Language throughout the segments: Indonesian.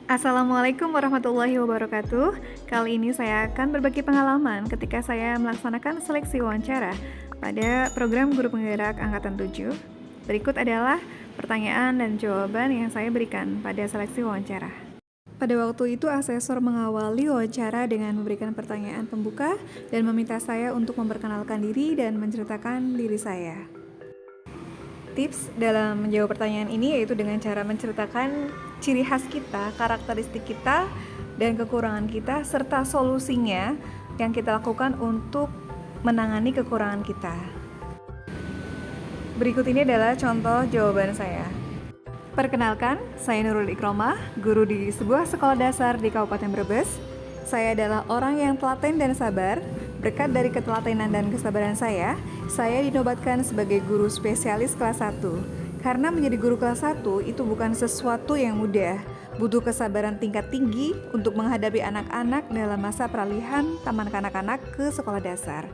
Assalamualaikum warahmatullahi wabarakatuh. Kali ini saya akan berbagi pengalaman ketika saya melaksanakan seleksi wawancara pada program Guru Penggerak Angkatan 7. Berikut adalah pertanyaan dan jawaban yang saya berikan pada seleksi wawancara. Pada waktu itu, asesor mengawali wawancara dengan memberikan pertanyaan pembuka dan meminta saya untuk memperkenalkan diri dan menceritakan diri saya. Tips dalam menjawab pertanyaan ini yaitu dengan cara menceritakan ciri khas kita, karakteristik kita, dan kekurangan kita, serta solusinya yang kita lakukan untuk menangani kekurangan kita. Berikut ini adalah contoh jawaban saya. Perkenalkan, saya Nurul Ikromah, guru di sebuah sekolah dasar di Kabupaten Brebes. Saya adalah orang yang telaten dan sabar. Berkat dari ketelatenan dan kesabaran saya dinobatkan sebagai guru spesialis kelas 1. Karena menjadi guru kelas 1 itu bukan sesuatu yang mudah. Butuh kesabaran tingkat tinggi untuk menghadapi anak-anak dalam masa peralihan taman kanak-kanak ke sekolah dasar.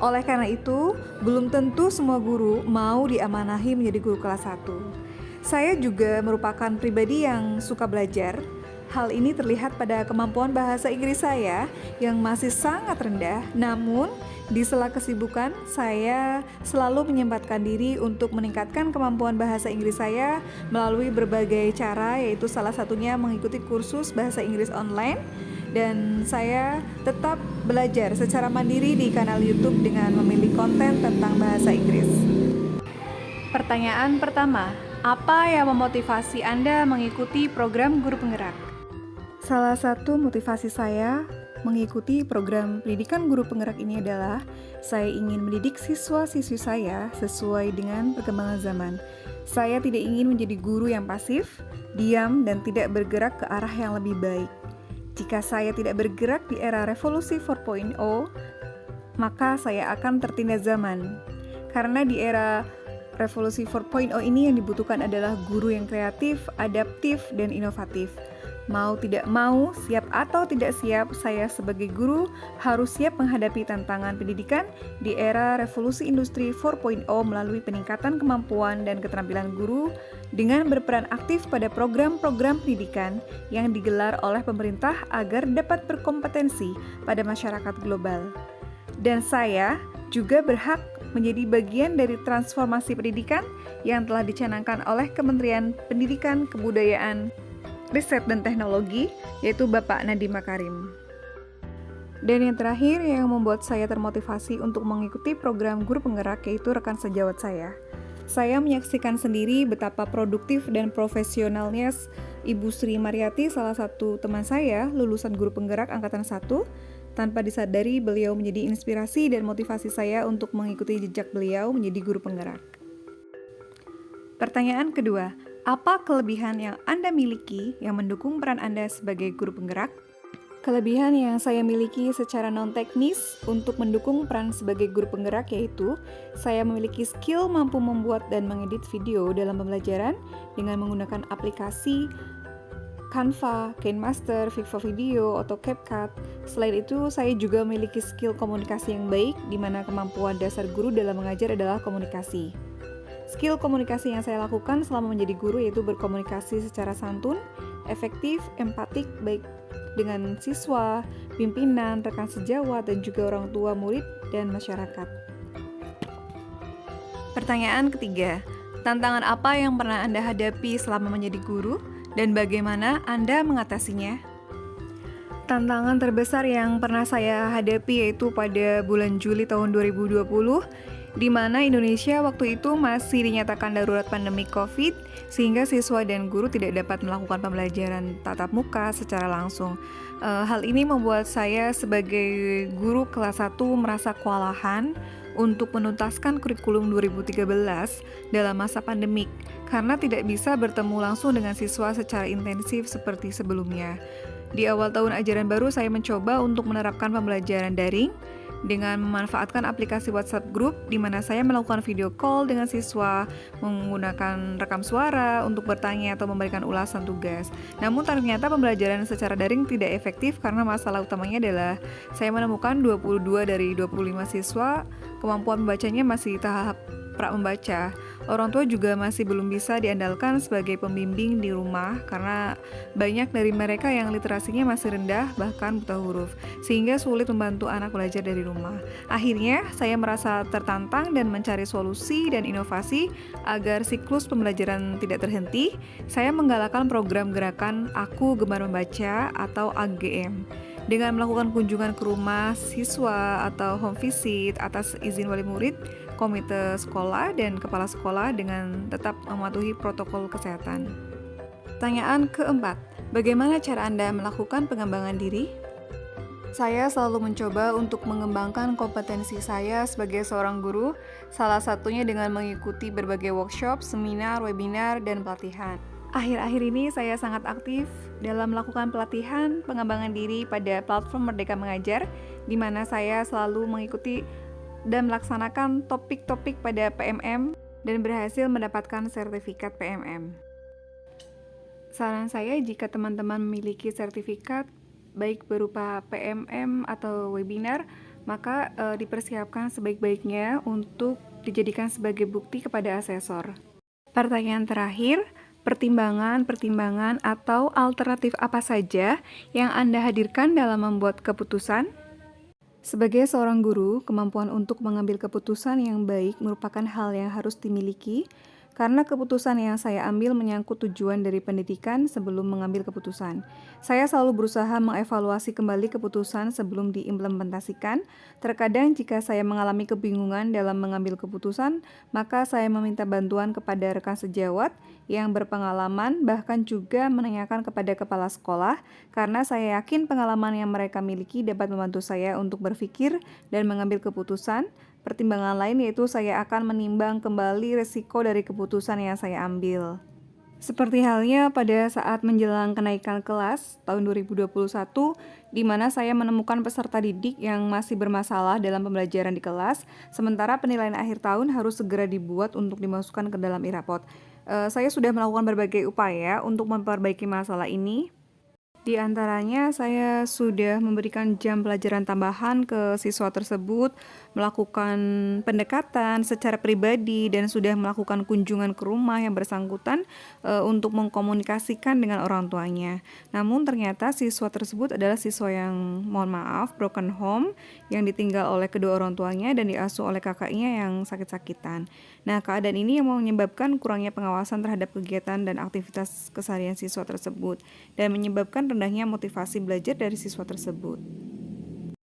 Oleh karena itu, belum tentu semua guru mau diamanahi menjadi guru kelas 1. Saya juga merupakan pribadi yang suka belajar. Hal ini terlihat pada kemampuan bahasa Inggris saya yang masih sangat rendah, namun di sela kesibukan saya selalu menyempatkan diri untuk meningkatkan kemampuan bahasa Inggris saya melalui berbagai cara, yaitu salah satunya mengikuti kursus bahasa Inggris online, dan saya tetap belajar secara mandiri di kanal YouTube dengan memilih konten tentang bahasa Inggris. Pertanyaan pertama, apa yang memotivasi Anda mengikuti program Guru Penggerak? Salah satu motivasi saya mengikuti program pendidikan Guru Penggerak ini adalah saya ingin mendidik siswa-siswi saya sesuai dengan perkembangan zaman. Saya tidak ingin menjadi guru yang pasif, diam, dan tidak bergerak ke arah yang lebih baik. Jika saya tidak bergerak di era revolusi 4.0, maka saya akan tertindas zaman. Karena di era revolusi 4.0 ini yang dibutuhkan adalah guru yang kreatif, adaptif, dan inovatif. Mau tidak mau, siap atau tidak siap, saya sebagai guru harus siap menghadapi tantangan pendidikan di era revolusi industri 4.0 melalui peningkatan kemampuan dan keterampilan guru dengan berperan aktif pada program-program pendidikan yang digelar oleh pemerintah agar dapat berkompetensi pada masyarakat global. Dan saya juga berhak menjadi bagian dari transformasi pendidikan yang telah dicanangkan oleh Kementerian Pendidikan, Kebudayaan, Riset dan Teknologi, yaitu Bapak Nadiem Makarim. Dan yang terakhir yang membuat saya termotivasi untuk mengikuti program Guru Penggerak yaitu rekan sejawat saya. Saya menyaksikan sendiri betapa produktif dan profesionalnya Ibu Sri Mariati, salah satu teman saya, lulusan Guru Penggerak Angkatan 1. Tanpa disadari, beliau menjadi inspirasi dan motivasi saya untuk mengikuti jejak beliau menjadi guru penggerak. Pertanyaan kedua, apa kelebihan yang Anda miliki yang mendukung peran Anda sebagai guru penggerak? Kelebihan yang saya miliki secara non-teknis untuk mendukung peran sebagai guru penggerak yaitu saya memiliki skill mampu membuat dan mengedit video dalam pembelajaran dengan menggunakan aplikasi Canva, KineMaster, Figma Video, atau CapCut. Selain itu, saya juga memiliki skill komunikasi yang baik, di mana kemampuan dasar guru dalam mengajar adalah komunikasi. Skill komunikasi yang saya lakukan selama menjadi guru yaitu berkomunikasi secara santun, efektif, empatik, baik dengan siswa, pimpinan, rekan sejawat, dan juga orang tua, murid, dan masyarakat. Pertanyaan ketiga, tantangan apa yang pernah Anda hadapi selama menjadi guru? Dan bagaimana Anda mengatasinya? Tantangan terbesar yang pernah saya hadapi yaitu pada bulan Juli tahun 2020, di mana Indonesia waktu itu masih dinyatakan darurat pandemi COVID, sehingga siswa dan guru tidak dapat melakukan pembelajaran tatap muka secara langsung. Hal ini membuat saya sebagai guru kelas 1 merasa kewalahan untuk menuntaskan kurikulum 2013 dalam masa pandemik karena tidak bisa bertemu langsung dengan siswa secara intensif seperti sebelumnya. Di awal tahun ajaran baru saya mencoba untuk menerapkan pembelajaran daring dengan memanfaatkan aplikasi WhatsApp Group di mana saya melakukan video call dengan siswa menggunakan rekam suara untuk bertanya atau memberikan ulasan tugas. Namun ternyata pembelajaran secara daring tidak efektif karena masalah utamanya adalah saya menemukan 22 dari 25 siswa kemampuan membacanya masih tahap pra membaca. Orang tua juga masih belum bisa diandalkan sebagai pembimbing di rumah karena banyak dari mereka yang literasinya masih rendah bahkan buta huruf, sehingga sulit membantu anak belajar dari rumah. Akhirnya, saya merasa tertantang dan mencari solusi dan inovasi agar siklus pembelajaran tidak terhenti. Saya menggalakkan program gerakan Aku Gemar Membaca atau AGM. Dengan melakukan kunjungan ke rumah siswa atau home visit atas izin wali murid, komite sekolah, dan kepala sekolah dengan tetap mematuhi protokol kesehatan. Pertanyaan keempat, bagaimana cara Anda melakukan pengembangan diri? Saya selalu mencoba untuk mengembangkan kompetensi saya sebagai seorang guru, salah satunya dengan mengikuti berbagai workshop, seminar, webinar, dan pelatihan. Akhir-akhir ini saya sangat aktif dalam melakukan pelatihan pengembangan diri pada platform Merdeka Mengajar, di mana saya selalu mengikuti dan melaksanakan topik-topik pada PMM dan berhasil mendapatkan sertifikat PMM. Saran saya jika teman-teman memiliki sertifikat, baik berupa PMM atau webinar, maka dipersiapkan sebaik-baiknya untuk dijadikan sebagai bukti kepada asesor. Pertanyaan terakhir, pertimbangan atau alternatif apa saja yang Anda hadirkan dalam membuat keputusan? Sebagai seorang guru, kemampuan untuk mengambil keputusan yang baik merupakan hal yang harus dimiliki karena keputusan yang saya ambil menyangkut tujuan dari pendidikan sebelum mengambil keputusan. Saya selalu berusaha mengevaluasi kembali keputusan sebelum diimplementasikan. Terkadang jika saya mengalami kebingungan dalam mengambil keputusan, maka saya meminta bantuan kepada rekan sejawat yang berpengalaman, bahkan juga menanyakan kepada kepala sekolah, karena saya yakin pengalaman yang mereka miliki dapat membantu saya untuk berpikir dan mengambil keputusan. Pertimbangan lain yaitu saya akan menimbang kembali risiko dari keputusan yang saya ambil. Seperti halnya pada saat menjelang kenaikan kelas tahun 2021, di mana saya menemukan peserta didik yang masih bermasalah dalam pembelajaran di kelas, sementara penilaian akhir tahun harus segera dibuat untuk dimasukkan ke dalam e-rapot. Saya sudah melakukan berbagai upaya untuk memperbaiki masalah ini. Di antaranya, saya sudah memberikan jam pelajaran tambahan ke siswa tersebut, melakukan pendekatan secara pribadi, dan sudah melakukan kunjungan ke rumah yang bersangkutan untuk mengkomunikasikan dengan orang tuanya. Namun ternyata siswa tersebut adalah siswa yang, mohon maaf, broken home, yang ditinggal oleh kedua orang tuanya dan diasuh oleh kakaknya yang sakit-sakitan. Nah, keadaan ini yang menyebabkan kurangnya pengawasan terhadap kegiatan dan aktivitas keseharian siswa tersebut, dan menyebabkan rendahnya motivasi belajar dari siswa tersebut.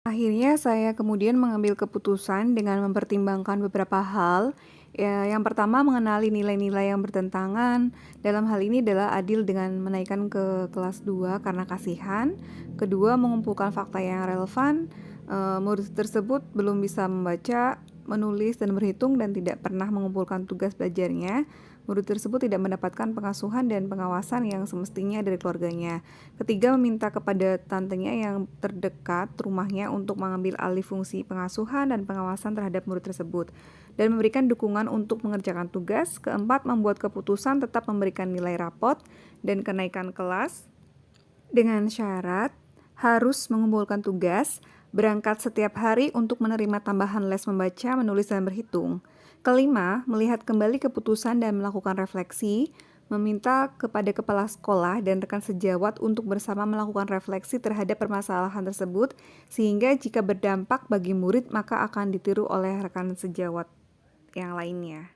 Akhirnya saya kemudian mengambil keputusan dengan mempertimbangkan beberapa hal. Yang pertama, mengenali nilai-nilai yang bertentangan. Dalam hal ini adalah adil dengan menaikkan ke kelas 2 karena kasihan. Kedua, mengumpulkan fakta yang relevan. Murid tersebut belum bisa membaca, menulis, dan berhitung dan tidak pernah mengumpulkan tugas belajarnya. Murid tersebut tidak mendapatkan pengasuhan dan pengawasan yang semestinya dari keluarganya. Ketiga, meminta kepada tantenya yang terdekat rumahnya untuk mengambil alih fungsi pengasuhan dan pengawasan terhadap murid tersebut dan memberikan dukungan untuk mengerjakan tugas. Keempat, membuat keputusan tetap memberikan nilai rapot dan kenaikan kelas dengan syarat harus mengumpulkan tugas, berangkat setiap hari untuk menerima tambahan les membaca, menulis, dan berhitung. Kelima, melihat kembali keputusan dan melakukan refleksi, meminta kepada kepala sekolah dan rekan sejawat untuk bersama melakukan refleksi terhadap permasalahan tersebut, sehingga jika berdampak bagi murid maka akan ditiru oleh rekan sejawat yang lainnya.